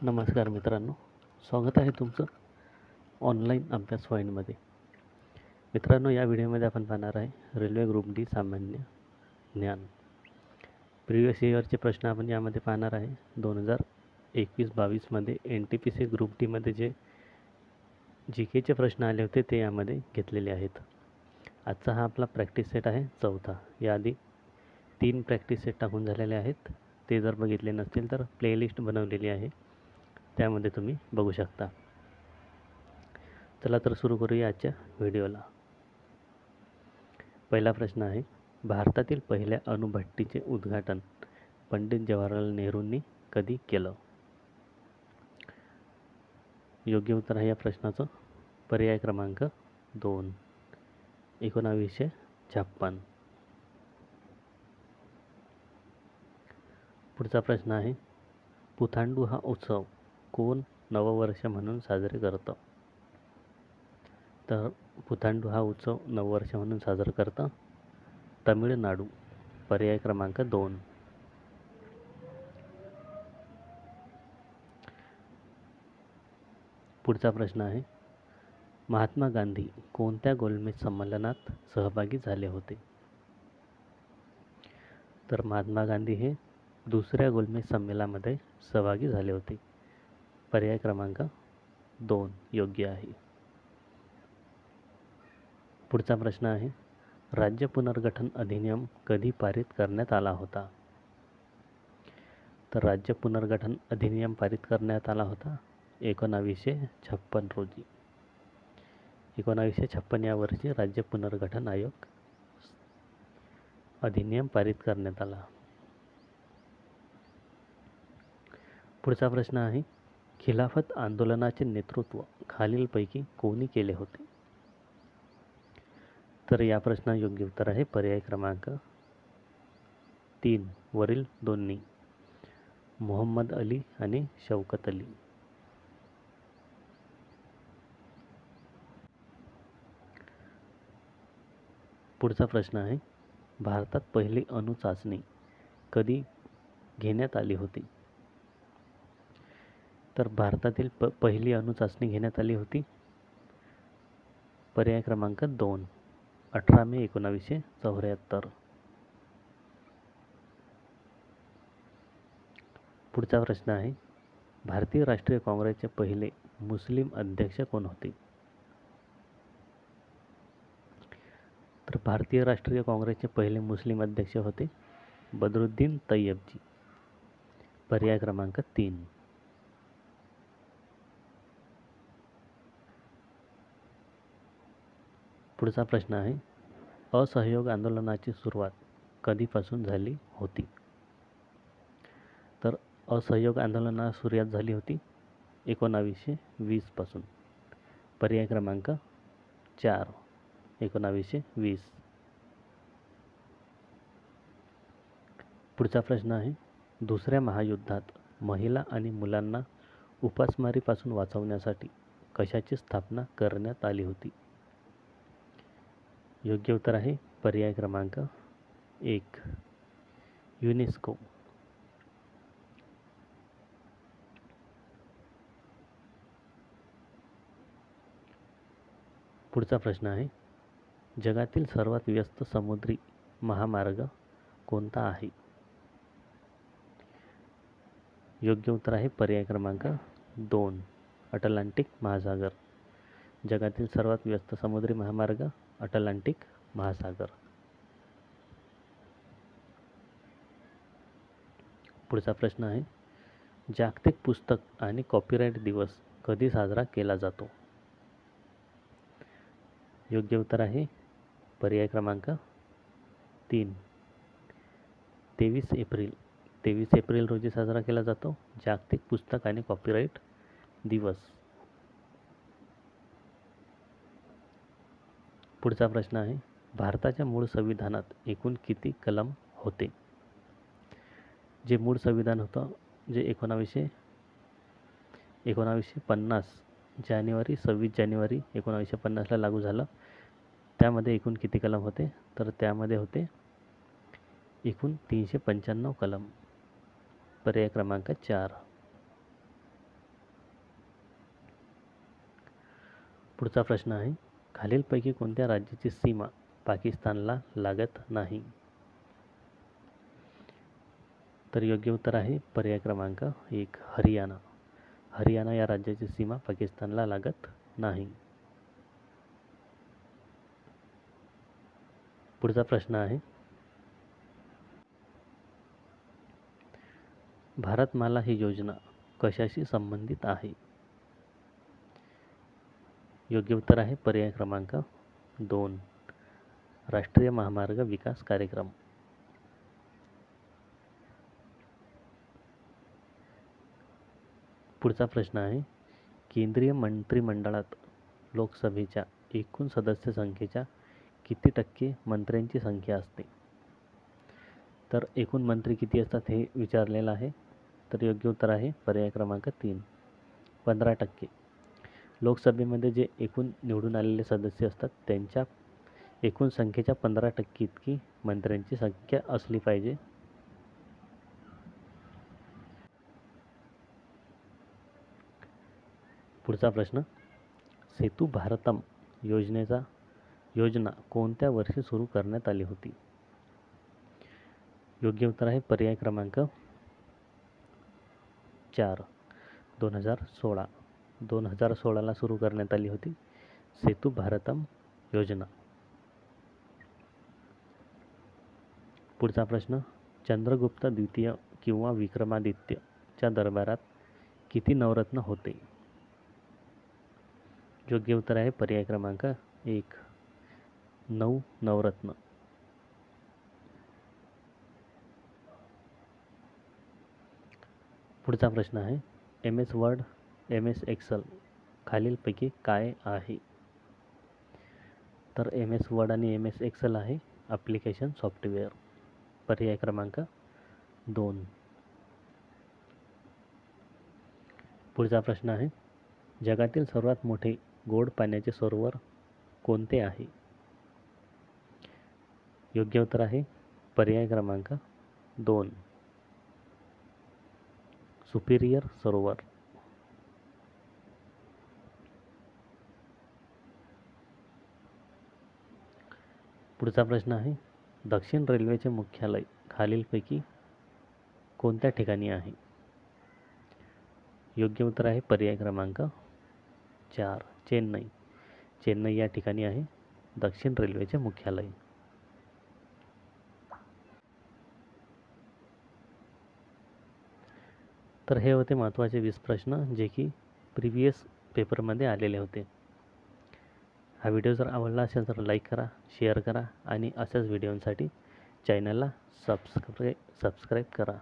नमस्कार मित्रांनो, स्वागत आहे तुमचं ऑनलाईन अभ्यास फाईलमध्ये. मित्रांनो, या व्हिडिओमध्ये आपण पाहणार आहे रेल्वे ग्रुप डी सामान्य ज्ञान. प्रिव्हियस इयरचे प्रश्न आपण यामध्ये पाहणार आहे. 2021-22मध्ये NTPC ग्रुप डीमध्ये जे GKचे प्रश्न आले होते ते यामध्ये घेतलेले आहेत. आजचा हा आपला प्रॅक्टिस सेट आहे, चौथा. याआधी 3 प्रॅक्टिस सेट टाकून झालेले आहेत. ते जर बघितले नसतील तर प्लेलिस्ट बनवलेली आहे, त्यामध्ये तुम्ही बघू शकता. चला तर सुरू करूया आजच्या व्हिडिओला. पहिला प्रश्न आहे, भारतातील पहिल्या अणुभट्टीचे उद्घाटन पंडित जवाहरलाल नेहरूंनी कधी केलं? योग्य उत्तर आहे या प्रश्नाचं पर्याय क्रमांक 2, 1956. पुढचा प्रश्न आहे, पुथांडू हा उत्सव कोण नववर्ष म्हणून साजरे करतं? तर पुथांडू हा उत्सव नववर्ष म्हणून साजरा करतं तमिळनाडू. पर्याय क्रमांक 2. पुढचा प्रश्न आहे, महात्मा गांधी कोणत्या गोलमेज संमेलनात सहभागी झाले होते? तर महात्मा गांधी हे दुसऱ्या गोलमेज संमेलनामध्ये सहभागी झाले होते. पर्याय क्रमांक 2 योग्य आहे. पुढचा प्रश्न आहे, राज्य पुनर्गठन अधिनियम कधी पारित करण्यात आला होता? तर राज्य पुनर्गठन अधिनियम पारित करण्यात आला होता 1956 रोजी. 1956 या वर्षी राज्य पुनर्गठन आयोग अधिनियम पारित करण्यात आला. पुढचा प्रश्न आहे, खिलाफत आंदोलनाचे नेतृत्व खालीलपैकी कोणी केले होते? तर या प्रश्नात योग्य उत्तर आहे पर्याय क्रमांक 3 वरील दोन्ही, मोहम्मद अली आणि शौकत अली. पुढचा प्रश्न आहे, भारतात पहिली अणुचाचणी कधी घेण्यात आली होती? तर भारतातील पहिली अणुचाचणी घेण्यात आली होती पर्याय क्रमांक 2, 18 मे 1974. पुढचा प्रश्न आहे, भारतीय राष्ट्रीय काँग्रेसचे पहिले मुस्लिम अध्यक्ष कोण होते? तर भारतीय राष्ट्रीय काँग्रेसचे पहिले मुस्लिम अध्यक्ष होते बदरुद्दीन तय्यबजी. पर्याय क्रमांक 3. पुढचा प्रश्न आहे, असहयोग आंदोलनाची सुरुवात कधीपासून झाली होती? तर असहयोग आंदोलनास सुरुवात झाली होती 1920 पासून. पर्याय क्रमांक 4, 1920. पुढचा प्रश्न आहे, दुसऱ्या महायुद्धात महिला आणि मुलांना उपासमारीपासून वाचवण्यासाठी कशाची स्थापना करण्यात आली होती? योग्य उत्तर आहे पर्याय क्रमांक 1, युनेस्को. पुढचा प्रश्न आहे, जगातील सर्वात व्यस्त समुद्री महामार्ग कोणता आहे? योग्य उत्तर आहे पर्याय क्रमांक 2, अटलांटिक महासागर. जगातील सर्वात व्यस्त समुद्री महामार्ग अटलांटिक महासागर. पुढचा प्रश्न आहे, जागतिक पुस्तक आणि कॉपीराइट दिवस कधी साजरा केला जातो? योग्य उत्तर आहे पर्याय क्रमांक 3, 23 एप्रिल. 23 एप्रिल रोजी साजरा केला जातो जागतिक पुस्तक आणि कॉपीराइट दिवस. पुढचा प्रश्न आहे, भारताच्या मूळ संविधानात एकूण किती कलम होते? जे मूळ संविधान होतं, जे 1950 जानेवारी 26 जानेवारी 1950ला लागू झालं, त्यामध्ये एकूण किती कलम होते? तर त्यामध्ये होते एकूण 395 कलम. पर्याय क्रमांक 4. पुढचा प्रश्न आहे, खालीलपैकी कोणत्या राज्याची सीमा पाकिस्तानला लागत नाही? तर योग्य उत्तर आहे पर्याय क्रमांक 1 हरियाणा. हरियाणा या राज्याची सीमा पाकिस्तानला लागत नाही. पुढचा प्रश्न आहे, भारतमाला ही योजना कशाशी संबंधित आहे? योग्य उत्तर आहे पर्याय क्रमांक 2 राष्ट्रीय महामार्ग विकास कार्यक्रम. पुढचा प्रश्न आहे, केंद्रीय मंत्रिमंडळात लोकसभेच्या एकूण सदस्य संख्येच्या किती टक्के मंत्र्यांची संख्या असते? तर एकूण मंत्री किती असतात हे विचारलेलं आहे. तर योग्य उत्तर आहे पर्याय क्रमांक 3 15%. लोकसभेमध्ये जे एकूण निवडून आलेले सदस्य असतात त्यांच्या एकूण संख्येच्या 15% इतकी मंत्र्यांची संख्या असली पाहिजे. पुढचा प्रश्न, सेतू भारतम योजना कोणत्या वर्षी सुरू करण्यात आली होती? योग्य उत्तर आहे पर्याय क्रमांक 4 2016. 2016ला सुरू करण्यात आली होती सेतू भारतम योजना. पुढचा प्रश्न, चंद्रगुप्त द्वितीय किंवा विक्रमादित्यच्या दरबारात किती नवरत्न होते? योग्य उत्तर आहे पर्याय क्रमांक 1 9 नवरत्न. पुढचा प्रश्न आहे, MS वर्ड MS एक्सेल खालीलपैकी काय आहे? तर MS वर्ड आणि MS एक्सेल आहे ॲप्लिकेशन सॉफ्टवेअर. पर्याय क्रमांक 2. पुढचा प्रश्न आहे, जगातील सर्वात मोठे गोड पाण्याचे सरोवर कोणते आहे? योग्य उत्तर आहे पर्याय क्रमांक 2 सुपिरियर सरोवर. पुढचा प्रश्न आहे, दक्षिण रेल्वेचे मुख्यालय खालीलपैकी कोणत्या ठिकाणी आहे? योग्य उत्तर आहे पर्याय क्रमांक 4 चेन्नई. चेन्नई या ठिकाणी आहे दक्षिण रेल्वेचे मुख्यालय. तर हे होते महत्त्वाचे 20 प्रश्न जे की प्रिव्हियस पेपरमध्ये आलेले होते. हा व्हिडिओ जर आवडला असेल तर लाईक करा, शेअर करा आणि अशाच व्हिडिओंसाठी चॅनलला सबस्क्राईब करा.